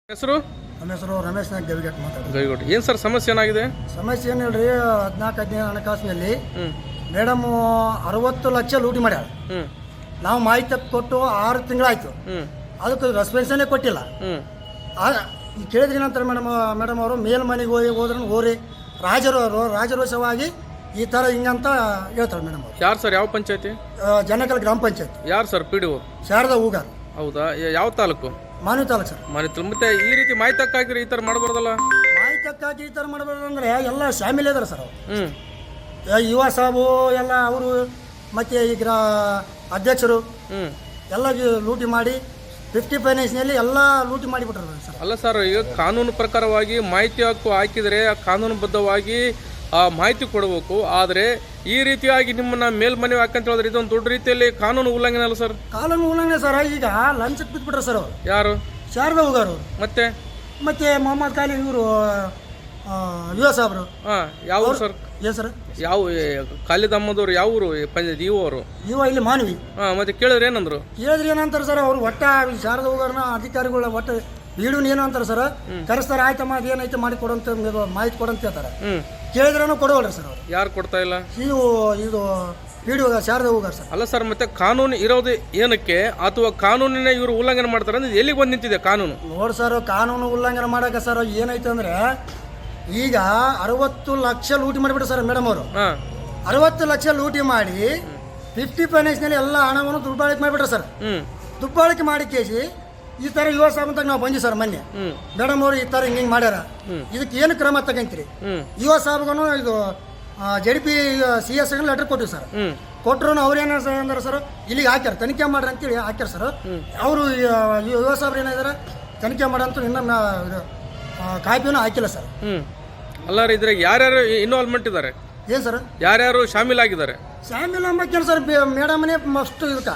ಹೆಸರು ನಮ್ಮ ಹೆಸರು ರಮೇಶ್ ನಾಯ್ಕ ದೇವಿಗಟ್ಟು ಮಾತಾಡೋದು. ಗೈಗೋಟ್ ಏನು ಸರ್ ಸಮಸ್ಯೆ ಏನಾಗಿದೆ? ಸಮಸ್ಯೆ ಏನು ಹೇಳ್ರಿ, 14-15 ಹಣಕಾಸಿನಲ್ಲಿ ಮೇಡಮ್ 60 ಲಕ್ಷ ಲೂಟಿ ಮಾಡ್ಯಾಳ. ನಾವು ಮಾಹಿತಿ ಕೊಟ್ಟು 6 ತಿಂಗಳಾಯ್ತು, ಅದಕ್ಕೆ ರೆಸ್ಪಾನ್ಸೇ ಕೊಟ್ಟಿಲ್ಲ. ಕೇಳಿದ್ರಿ ನಂತರ ಮೇಡಮ್ ಅವರು ಮೇಲ್ಮನೆಗೆ ಹೋದ್ರೆ ರಾಜರೋಷವಾಗಿ ಈ ಥರ ಹಿಂಗಂತ ಹೇಳ್ತಾರೆ ಮೇಡಮ್ ಅವರು. ಯಾರು ಸರ್? ಯಾವ ಪಂಚಾಯತಿ? ಜನಕಲ್ ಗ್ರಾಮ ಪಂಚಾಯತ್. ಯಾರು ಸರ್? PDO ಶಾರದಾ ಹೂಗಾರ್. ಹೌದಾ? ಯಾವ ತಾಲೂಕು? ಮಾನವಿ ತಾಲೂಕು ಸರ್. ಮಾನಿತು. ಮತ್ತೆ ಈ ರೀತಿ ಮಾಹಿತಿ ಹಾಕಿದ್ರೆ ಈ ಥರ ಮಾಡಬಾರ್ದಲ್ಲ? ಮಾಹಿತಿ ಹಾಕಿ ಈ ಥರ ಮಾಡಬಾರ್ದು ಅಂದರೆ ಎಲ್ಲ ಶಾಮಿಲ್ ಇದಾರೆ ಸರ್ ಅವರು. ಯುವ ಸಾಬು ಎಲ್ಲ ಅವರು ಮತ್ತು ಈಗ ಅಧ್ಯಕ್ಷರು ಎಲ್ಲ ಲೂಟಿ ಮಾಡಿ 50 ಫೈನಾನ್ಸ್ನಲ್ಲಿ ಎಲ್ಲ ಲೂಟಿ ಮಾಡಿಬಿಟ್ರು ಸರ್. ಅಲ್ಲ ಸರ್, ಈಗ ಕಾನೂನು ಪ್ರಕಾರವಾಗಿ ಮಾಹಿತಿ ಹಕ್ಕು ಹಾಕಿದರೆ ಕಾನೂನುಬದ್ಧವಾಗಿ ಆ ಮಾಹಿತಿ ಕೊಡಬೇಕು. ಆದರೆ ಈ ರೀತಿಯಾಗಿ ನಿಮ್ಮನ್ನ ಮೇಲ್ಮನವಿ ಹಾಕಂತ ಹೇಳಿದ್ರೆ ಇದೊಂದು ದೊಡ್ಡ ರೀತಿಯಲ್ಲಿ ಕಾನೂನು ಉಲ್ಲಂಘನೆ ಅಲ್ಲ ಸರ್? ಕಾನೂನು ಉಲ್ಲಂಘನೆ ಸರ್. ಈಗ ಲಂಚಕ್ಕೆ ಬಿಟ್ಬಿಟ್ರೆ ಸರ್ ಅವರು. ಯಾರು? ಶಾರದಾ ಹೂಗಾರ್ ಅವರು. ಮತ್ತೆ ಮೊಹಮ್ಮದ್ ಖಾಲಿ ಇವರು ಯುವ ಸಾಬ್ರು. ಯಾವ ಸರ್? ಏನು ಸರ್? ಯಾವ ಖಾಲಿದ್ ಅಹಮ್ಮದವ್ರು? ಯಾವ ಊರು? ಯುವ ಅವರು? ಯುವ ಇಲ್ಲಿ ಮಾನವಿ. ಮತ್ತೆ ಕೇಳಿದ್ರೆ ಏನಂದ್ರು? ಕೇಳಿದ್ರೆ ಏನಂತಾರೆ ಸರ್ ಅವರು, ಒಟ್ಟ ಶಾರದಾ ಹೂಗಾರ್ನ ಅಧಿಕಾರಿಗಳ ಒಟ್ಟು ಬೀಡುನ್ ಏನು ಅಂತಾರೆ ಸರ್, ಕರೆಸ್ತಾರೆ. ಆಯ್ತಮ್ಮ ಅದೇನೈತೆ ಮಾಡಿ ಕೊಡಂತ ಮಾಹಿತಿ ಕೊಡಂತ ಹೇಳ್ತಾರೆ. ಕೇಳಿದ್ರೂ ಕೊಡೋಲ್ರಿ ಸರ್ ಅವರು. ಯಾರು ಕೊಡ್ತಾ ಇಲ್ಲ? ಇದು PDO ಶಾರದಾ ಹೂಗಾರ್ ಸರ್. ಅಲ್ಲ ಸರ್, ಮತ್ತೆ ಕಾನೂನು ಇರೋದು ಏನಕ್ಕೆ, ಅಥವಾ ಕಾನೂನಿನ ಇವರು ಉಲ್ಲಂಘನೆ ಮಾಡ್ತಾರೆ ಅಂದ್ರೆ ಎಲ್ಲಿಗೆ ಬಂದು ನಿಂತಿದೆ ಕಾನೂನು? ನೋಡಿ ಸರ್, ಕಾನೂನು ಉಲ್ಲಂಘನೆ ಮಾಡಕ್ಕೆ ಸರ್ ಏನೈತೆ ಅಂದ್ರೆ, ಈಗ 60 ಲಕ್ಷ ಲೂಟಿ ಮಾಡಿಬಿಟ್ಟು ಸರ್ ಮೇಡಮ್ ಅವರು. 60 ಲಕ್ಷ ಲೂಟಿ ಮಾಡಿ 50 ಫೈನಾನ್ಸ್ನಲ್ಲಿ ಎಲ್ಲ ಹಣವನ್ನು ದುರ್ಬಳಕೆ ಮಾಡಿಬಿಟ್ರೆ ಸರ್. ದುರ್ಬಳಕೆ ಮಾಡಿ ಕೇಸಿ ಈ ಥರ ಯುವ ಸಾಬಂತ ನಾವು ಬಂದ್ವಿ ಸರ್ ಮೊನ್ನೆ. ಮೇಡಮ್ ಅವರು ಈ ಥರ ಹಿಂಗೆ ಮಾಡ್ಯಾರ, ಇದಕ್ಕೆ ಏನು ಕ್ರಮ ತಗೊಂತೀರಿ? ಯುವ ಸಾಬ್ಗೂ ಇದು JDP CS ಲೆಟರ್ ಕೊಟ್ಟಿವಿ ಸರ್. ಕೊಟ್ಟರು ಅವ್ರೇನ ಅಂದ್ರೆ ಸರ್ ಇಲ್ಲಿಗೆ ಹಾಕ್ಯಾರ, ತನಿಖೆ ಮಾಡ್ರಿ ಅಂತೇಳಿ ಹಾಕ್ಯಾರ ಸರ್. ಅವರು ಯುವ ಸಾಬ್ರು ಏನಿದಾರೆ ತನಿಖೆ ಮಾಡಂತೂ ಇನ್ನೂ ಕಾಪಿನೂ ಹಾಕಿಲ್ಲ ಸರ್. ಅಲ್ಲ ರೀ, ಇದ್ರಾಗ ಯಾರ್ಯಾರು ಇನ್ವಾಲ್ವ್ಮೆಂಟ್ ಇದ್ದಾರೆ? ಏನು ಸರ್? ಯಾರ್ಯಾರು ಶಾಮೀಲಾಗಿದ್ದಾರೆ? ಶಾಮಿಲ್ ಅಂಬಕ್ಕೆ ಸರ್ ಮೇಡಮ್ನೇ ಮಸ್ಟ್ ಇದಕ್ಕೆ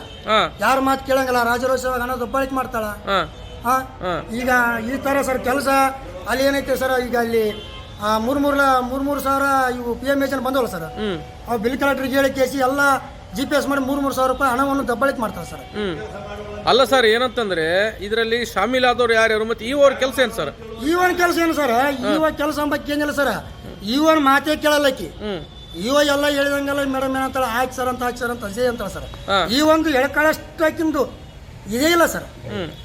ಯಾರ ಮಾತು ಕೇಳಂಗಿಲ್ಲ. ರಾಜರೋಷವಾಗಿ ಹಣ ದುಬ್ಬಳಿಕೆ ಮಾಡ್ತಾಳ. ಈಗ ಈ ಥರ ಸರ್ ಕೆಲಸ ಅಲ್ಲಿ ಏನೈತೆ ಸರ್, ಈಗ ಅಲ್ಲಿ 3 ಸಾವಿರ ಇವು PMH ಬಂದವಲ್ಲ ಸರ್, ಅವು ಬಿಲ್ ಕಲೆಕ್ಟರ್ಗೆ ಹೇಳಿ ಕೇಸಿ ಎಲ್ಲ GPS ಮಾಡಿ 3 ಸಾವಿರ ರೂಪಾಯಿ ಹಣವನ್ನು ದಬ್ಬಳಿಕೆ ಮಾಡ್ತಾರೆ ಸರ್. ಅಲ್ಲ ಸರ್, ಏನಂತಂದ್ರೆ ಇದರಲ್ಲಿ ಶಾಮೀಲಾದವ್ರು ಯಾರ್ಯಾರು, ಮತ್ತೆ ಇವರ ಕೆಲಸ ಏನು ಸರ್? ಇವನ್ ಕೆಲಸ ಏನು ಸರ್? ಇವ ಕೆಲಸ ಅಂಬಕ್ಕೆ ಏನಿಲ್ಲ ಸರ್, ಇವನ್ ಮಾತೇ ಕೇಳಲ್ಲಕ್ಕಿ. ಇವ ಎಲ್ಲ ಹೇಳಿದಂಗೆಲ್ಲ ಮೇಡಮ್ ಏನಂತಾಳೆ, ಆಯ್ತು ಸರ್ ಅಂತ ಅಜಯ್ ಅಂತಾಳೆ ಸರ್. ಈ ಒಂದು ಎಳ್ಕಳಷ್ಟಾಕಿಂದು ಇದೇ ಇಲ್ಲ ಸರ್,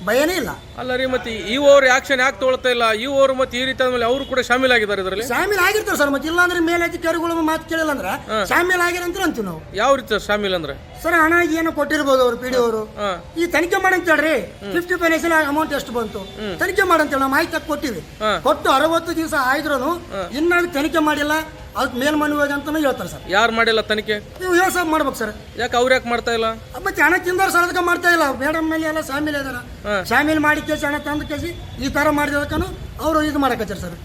ಭಯನೇ ಇಲ್ಲ. ಅಲ್ಲ ರೀ, ಮತ್ತೆ ಇವರು ಆಕ್ಷನ್ ಯಾಕೆ ತೊಗೊಳ್ತಾ ಇಲ್ಲ? ಇವರು ಮತ್ತೆ ಈ ರೀತಿ ಆದ್ಮೇಲೆ ಅವರು ಕೂಡ ಶಾಮೀಲಾಗಿದ್ದಾರೆ ಇದರಲ್ಲಿ? ಶಾಮೀಲ್ ಆಗಿರ್ತಾರೆ ಸರ್. ಮತ್ತೆ ಇಲ್ಲಾಂದ್ರೆ ಮೇಲಧಿಕಾರಿಗಳು ಮಾತು ಕೇಳಿಲ್ಲ ಅಂದ್ರೆ ಶಾಮೀಲ್ ಆಗಿರಂತ ಅಂತೀವಿ ನಾವು. ಯಾವ ರೀತಿ ಶಾಮೀಲ್ ಅಂದ್ರೆ? ಸರ್, ಹಣ ಏನು ಕೊಟ್ಟಿರ್ಬೋದು ಅವರು PDO ಅವರು. ಈ ತನಿಖೆ ಮಾಡಂತ ಹೇಳ್ರಿ, 50 ಫೈನಾನ್ಸ್ ಅಮೌಂಟ್ ಎಷ್ಟು ಬಂತು ತನಿಖೆ ಮಾಡಂತೇಳಿ ನಾವು ಮಾಹಿತಿ ಕೊಟ್ಟಿವಿ. ಕೊಟ್ಟು 60 ದಿವಸ ಆಯ್ದ್ರು ಇನ್ನ ತನಿಖೆ ಮಾಡಿಲ್ಲ, ಅದಕ್ಕೆ ಮೇಲ್ಮನವಿ ಅಂತಾನು ಹೇಳ್ತಾರೆ ಸರ್. ಯಾರು ಮಾಡಿಲ್ಲ ತನಿಖೆ? ನೀವು ಯೋಸಬ್ ಮಾಡ್ಬೇಕು ಸರ್. ಯಾಕೆ ಅವ್ರು ಯಾಕೆ ಮಾಡ್ತಾ ಇಲ್ಲ? ಮತ್ತೆ ಹಣ ತಿಂದವ್ರು ಸರ್ ಅದಕ್ಕೆ ಮಾಡ್ತಾ ಇಲ್ಲ. ಮೇಡಮ್ ಮೇಲೆ ಎಲ್ಲ ಶಾಮೀಲ್ ಇದಾರ. ಶಾಮೀಲ್ ಮಾಡಿ ಕೇಸಿ ಹಣ ತಂದು ಕೇಸಿ ಈ ತರ ಮಾಡಿದಕ್ಕೂ ಅವರು ಇದು ಮಾಡಕತ್ತಾರೆ ಸರ್.